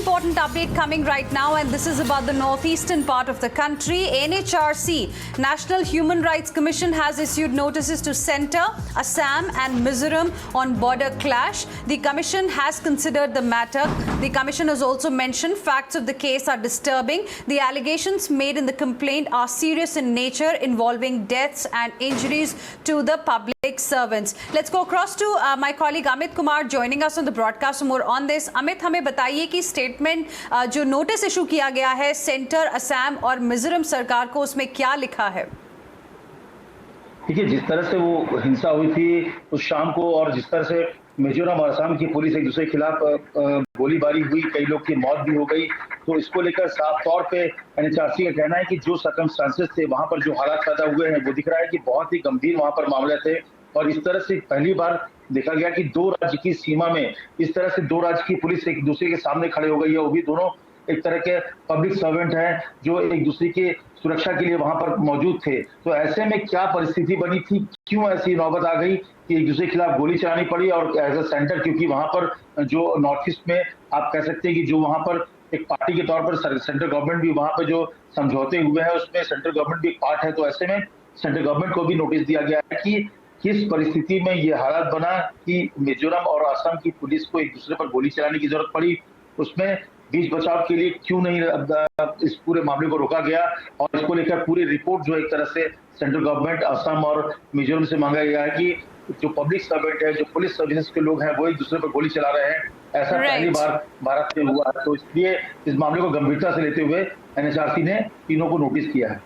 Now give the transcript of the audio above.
important update coming right now, and this is about the northeastern part of the country. NHRC, National Human Rights Commission, has issued notices to Centre, Assam and Mizoram on border clash. The commission has considered the matter. The commission has also mentioned facts of the case are disturbing. The allegations made in the complaint are serious in nature, involving deaths and injuries to the public servants. Let's go across to my colleague Amit Kumar joining us on the broadcast for more on this. Amit, हमें बताइए कि statement जो notice issue किया गया है centre, Assam और मिजोरम सरकार को, उसमें क्या लिखा है? देखिए, जिस तरह से वो हिंसा हुई थी उस शाम को और जिस तरह से मिजोरम और असम की पुलिस एक दूसरे के खिलाफ गोलीबारी हुई, कई लोग की मौत भी हो गई, तो इसको लेकर साफ तौर पे एनएचआरसी का कहना है कि जो सर्कमस्टांसेस थे, वहां पर जो हालात पैदा हुए हैं, वो दिख रहा है कि बहुत ही गंभीर वहां पर मामले थे। और इस तरह से पहली बार देखा गया कि दो राज्य की सीमा में इस तरह से दो राज्य की पुलिस एक दूसरे के सामने खड़े हो गई है। वो भी दोनों एक तरह के पब्लिक सर्वेंट हैं जो एक दूसरे की सुरक्षा के लिए वहां पर मौजूद थे। तो ऐसे में क्या परिस्थिति बनी थी, क्यों ऐसी नौबत आ गई कि एक दूसरे के खिलाफ गोली चलानी पड़ी? और एज अ सेंटर, क्योंकि वहां पर जो नॉर्थ ईस्ट में आप कह सकते हैं कि जो वहां पर एक पार्टी के तौर पर सेंट्रल गवर्नमेंट भी वहां पर जो समझौते हुए हैं उसमें सेंट्रल गवर्नमेंट भी एक पार्ट है। तो ऐसे में सेंट्रल गवर्नमेंट को भी नोटिस दिया गया है कि किस परिस्थिति में ये हालात बना कि मिजोरम और असम की पुलिस को एक दूसरे पर गोली चलाने की जरूरत पड़ी, उसमें बीच बचाव के लिए क्यों नहीं इस पूरे मामले को रोका गया। और इसको लेकर पूरी रिपोर्ट जो एक तरह से सेंट्रल गवर्नमेंट असम और मिजोरम से मांगा गया है कि जो पब्लिक सर्वेंट है, जो पुलिस सर्विसेज के लोग हैं, वो एक दूसरे पर गोली चला रहे हैं। ऐसा पहली बार भारत में हुआ है। तो इसलिए इस मामले को गंभीरता से लेते हुए एनएचआरसी ने तीनों को नोटिस किया है।